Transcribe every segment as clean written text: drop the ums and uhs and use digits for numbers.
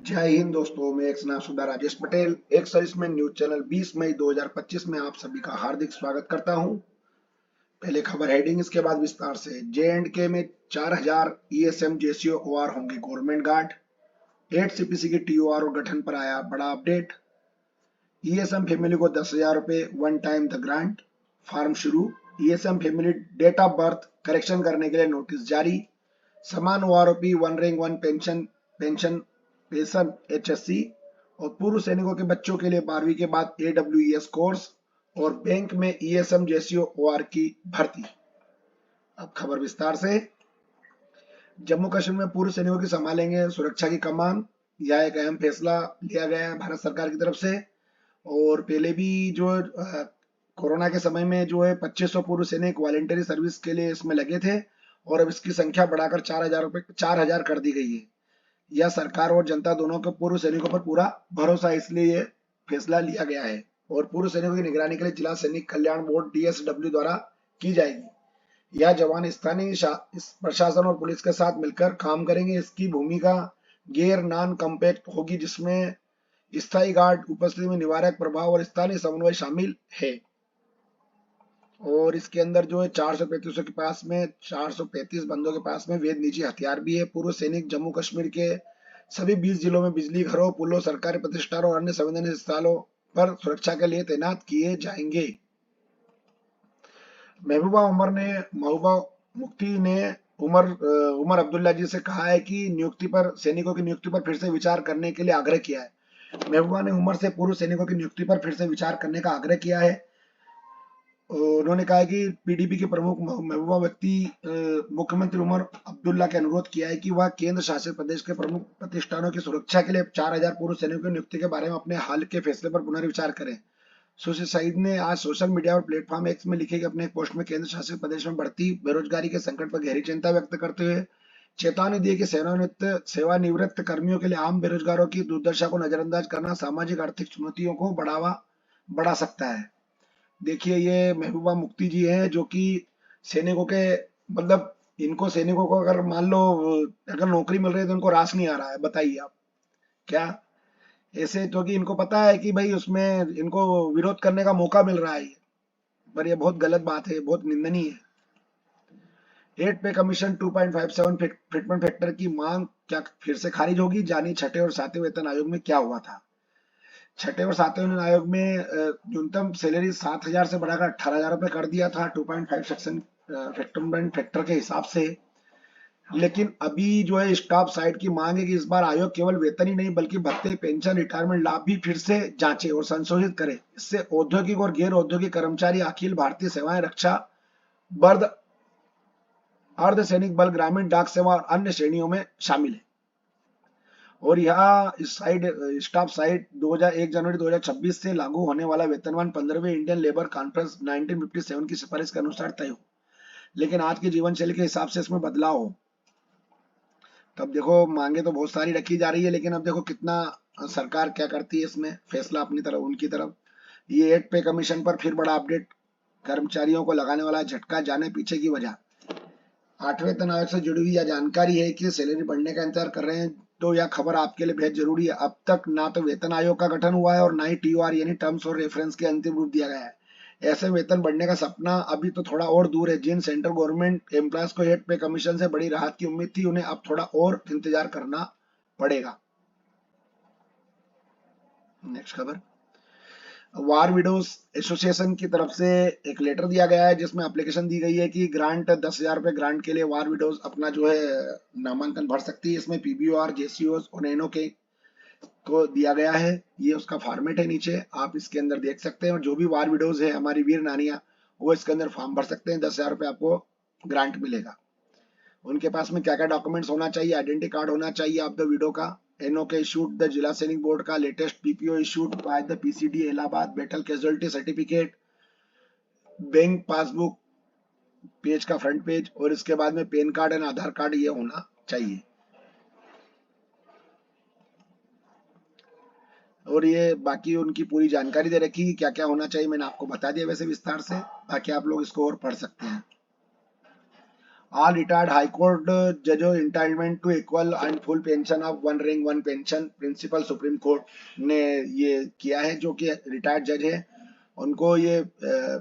जय हिंद दोस्तों, मैं एक सुधा राजेश पटेल एक सर्विसमैन न्यूज चैनल 20 मई 2025 में आप सभी का हार्दिक स्वागत करता हूं। पहले खबर हेडिंग, इसके बाद विस्तार से। J&K में 4000 ESM JCO OR होंगे गवर्नमेंट गार्ड। 8 CPC की TOR और गठन पर आया बड़ा अपडेट। ESM फैमिली को 10,000 रुपए one time the grant. Form शुरू। ESM family date of birth correction करने के लिए नोटिस जारी। समान OROP one rank one pension HSC और पूर्व सैनिकों के बच्चों के लिए 12वीं के बाद AWES कोर्स और बैंक में ESM JCO OR की भर्ती। अब खबर विस्तार से। जम्मू कश्मीर में पूर्व सैनिकों की संभालेंगे सुरक्षा की कमान। यह एक अहम फैसला लिया गया है भारत सरकार की तरफ से। और पहले भी जो कोरोना के समय में जो है 2500 पूर्व सैनिक वॉलेंटरी सर्विस के लिए इसमें लगे थे और अब इसकी संख्या बढ़ाकर 4000 कर दी गई है। यह सरकार और जनता दोनों के पूर्व सैनिकों पर पूरा भरोसा, इसलिए ये फैसला लिया गया है। और पूर्व सैनिकों की निगरानी के लिए जिला सैनिक कल्याण बोर्ड DSW द्वारा की जाएगी। यह जवान स्थानीय प्रशासन और पुलिस के साथ मिलकर काम करेंगे। इसकी भूमिका गैर नॉन कॉम्पैक्ट होगी, जिसमें स्थायी गार्ड उपस्थिति में निवारक प्रभाव और स्थानीय समन्वय शामिल है। और इसके अंदर जो है 435 के पास में 435 बंदों के पास में वैध निजी हथियार भी है। पूर्व सैनिक जम्मू कश्मीर के सभी 20 जिलों में बिजली घरों, पुलों, सरकारी प्रतिष्ठानों और अन्य संवेदनशील स्थलों पर सुरक्षा के लिए तैनात किए जाएंगे। महबूबा मुफ्ती ने उमर अब्दुल्ला जी से कहा है कि सैनिकों की नियुक्ति पर फिर से विचार करने के लिए आग्रह किया है। महबूबा ने उमर से पूर्व सैनिकों की नियुक्ति पर फिर से विचार करने का आग्रह किया है। उन्होंने कहा कि PDP के प्रमुख महबूबा व्यक्ति मुख्यमंत्री उमर अब्दुल्ला के अनुरोध किया है कि वह केंद्र शासित प्रदेश के प्रमुख प्रतिष्ठानों की सुरक्षा के लिए 4000 पूर्व सैनिकों की नियुक्ति के बारे में अपने हाल के फैसले पर पुनर्विचार करें। सुशील सईद ने आज सोशल मीडिया और प्लेटफॉर्म X में लिखे अपने एक पोस्ट में केंद्र शासित प्रदेश में बढ़ती बेरोजगारी के संकट पर गहरी चिंता व्यक्त करते हुए चेतावनी दी कि सेवानिवृत्त कर्मियों के लिए आम बेरोजगारों की दुर्दशा को नजरअंदाज करना सामाजिक आर्थिक चुनौतियों को बढ़ा सकता है। देखिए, ये महबूबा मुफ्ती जी हैं जो कि सैनिकों के मतलब इनको सैनिकों को अगर मान लो अगर नौकरी मिल रही है तो इनको रास नहीं आ रहा है। बताइए आप क्या ऐसे, तो कि इनको पता है कि भाई उसमें इनको विरोध करने का मौका मिल रहा है, पर ये बहुत गलत बात है, बहुत निंदनीय है। 8 पे कमीशन 2.57 फिटमेंट फैक्टर की मांग क्या फिर से खारिज होगी? जानी छठे और सातवें वेतन आयोग में क्या हुआ था। छठे और सातवें वेतन आयोग में न्यूनतम सैलरी 7000 से बढ़ाकर 18000 रुपए कर दिया था 2.5 सेक्शन फिटमेंट फैक्टर के हिसाब से। लेकिन अभी जो है स्टाफ साइड की मांग है कि इस बार आयोग केवल वेतन ही नहीं बल्कि भत्ते, पेंशन, रिटायरमेंट लाभ भी फिर से जांचे और संशोधित करे। इससे औद्योगिक और गैर औद्योगिक कर्मचारी, अखिल भारतीय सेवाएं, रक्षा, बर्द, अर्धसैनिक बल, ग्रामीण डाक सेवा और अन्य श्रेणियों में शामिल है। और यह स्टाफ साइड 1 जनवरी 2026 से लागू होने वाला वेतनमान 15वें इंडियन लेबर कॉन्फ्रेंस 1957 की सिफारिश के अनुसार तय हो, लेकिन आज की जीवन शैली के हिसाब से इसमें बदलाव हो। तब देखो, मांगे तो बहुत सारी रखी जा रही है, लेकिन अब देखो कितना सरकार क्या करती है इसमें फैसला अपनी तरफ, उनकी तरफ। ये 8 पे कमीशन पर फिर बड़ा अपडेट, कर्मचारियों को लगाने वाला झटका, जाने पीछे की वजह। 8वें वेतन आयोग से जुड़ी हुई यह जानकारी है कि सैलरी बढ़ने का इंतजार कर रहे हैं, तो यह खबर आपके लिए बेहद जरूरी है। अब तक ना तो वेतन आयोग का गठन हुआ है और ना ही TOR यानी टर्म्स और रेफरेंस के अंतिम रूप दिया गया है। ऐसे वेतन बढ़ने का सपना अभी तो थोड़ा और दूर है। जिन सेंट्रल गवर्नमेंट एम्प्लॉयज को 8 पे कमीशन से बड़ी राहत की उम्मीद थी, उन्हें अब थोड़ा और इंतजार करना पड़ेगा। नेक्स्ट खबर, वार विडोज एसोसिएशन की तरफ से एक लेटर दिया गया है जिसमें एप्लीकेशन दी गई है कि ग्रांट 10,000 रुपए ग्रांट के लिए वार विडोज अपना जो है नामांकन भर सकती है। इसमें PBOR, JCOs और NOK को दिया गया है। ये उसका फॉर्मेट है, नीचे आप इसके अंदर देख सकते हैं। और जो भी वार विडोज है, हमारी वीर नानियां, वो इसके अंदर फॉर्म भर सकते हैं। 10,000 रुपए आपको ग्रांट मिलेगा। उनके पास में क्या क्या डॉक्यूमेंट्स होना चाहिए? आइडेंटिटी कार्ड होना चाहिए आप द विडो का, NOK इशूड द जिला सैनिक बोर्ड का, latest PPO issued by the PCD Allahabad, battle casualty certificate, bank passbook page का फ्रंट पेज, और इसके बाद में pan card and Aadhaar card ये होना चाहिए। और ये बाकी उनकी पूरी जानकारी दे रखी, क्या क्या होना चाहिए मैंने आपको बता दिया वैसे विस्तार से, बाकी आप लोग इसको और पढ़ सकते हैं। All retired High Court judges entitled to equal and full pension of one rank one pension principal supreme court ने ये किया है। जो कि रिटायर्ड जज है उनको ये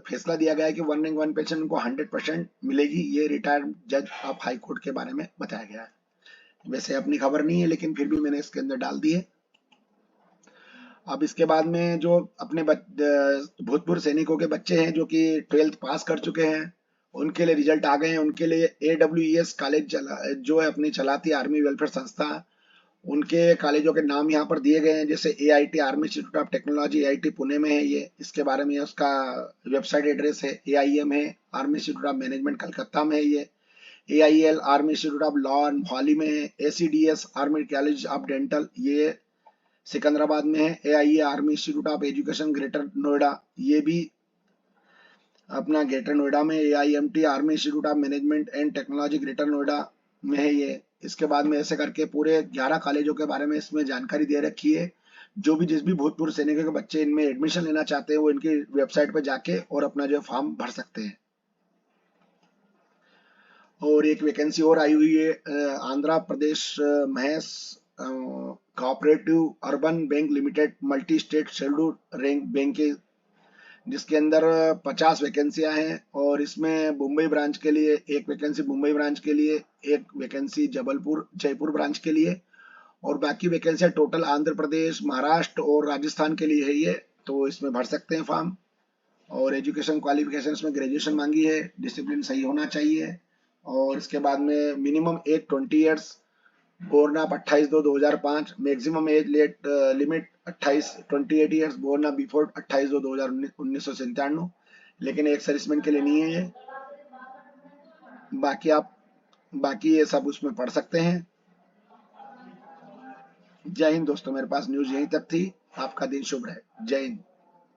फैसला दिया गया है कि वन रैंक वन पेंशन उनको 100% मिलेगी। ये रिटायर्ड जज ऑफ हाई कोर्ट के बारे में बताया गया है। वैसे अपनी खबर नहीं है लेकिन फिर भी मैंने इसके अंदर डाल दी है। अब इसके बाद में जो अपने भूतपूर्व सैनिकों के बच्चे हैं जो कि 12th पास कर चुके हैं, उनके लिए रिजल्ट आ गए हैं। उनके लिए AWES कॉलेज जो है अपनी चलाती आर्मी वेलफेयर संस्था, उनके कॉलेजों के नाम यहाँ पर दिए गए हैं। जैसे AIT army institute of technology AIT Pune में है ये, इसके बारे में उसका वेबसाइट एड्रेस है। AIM है army institute of management Calcutta में है ये। AIL army institute of law Mohali में है। ACDS army college of dental ये सिकंदराबाद में है। AIA army institute of education greater Noida ये भी अपना ग्रेटर नोएडा में। AIMT army institute of management and technology greater Noida में है ये। इसके बाद में ऐसे करके पूरे 11 कॉलेजों के बारे में इसमें जानकारी दे रखी है। जो भी जिस भी भूतपूर्व सैनिकों के बच्चे इनमें एडमिशन लेना चाहते हैं वो इनकी वेबसाइट पर जाके और अपना जो फॉर्म भर सकते हैं। और एक वैकेंसी और आई हुई है Andhra Pradesh Mahesh cooperative urban bank limited multi state scheduled rank bank के, जिसके अंदर 50 वैकेंसियां हैं। और इसमें मुंबई ब्रांच के लिए एक वैकेंसी, मुंबई ब्रांच के लिए एक वैकेंसी, जयपुर ब्रांच के लिए, और बाकी वैकेंसियां टोटल आंध्र प्रदेश, महाराष्ट्र और राजस्थान के लिए है ये। तो इसमें भर सकते हैं फॉर्म। और एजुकेशन क्वालिफिकेशन इसमें ग्रेजुएशन मांगी है, डिसिप्लिन सही होना चाहिए। और इसके बाद में minimum age 20 years, born of 28/2/2005, maximum age limit 28 years, born of before 28/2/1997। लेकिन एक सर्विसमैन के लिए नहीं है ये। बाकी ये सब उसमें पढ़ सकते हैं। जय हिंद दोस्तों, मेरे पास न्यूज यहीं तक थी। आपका दिन शुभ रहे। जय हिंद।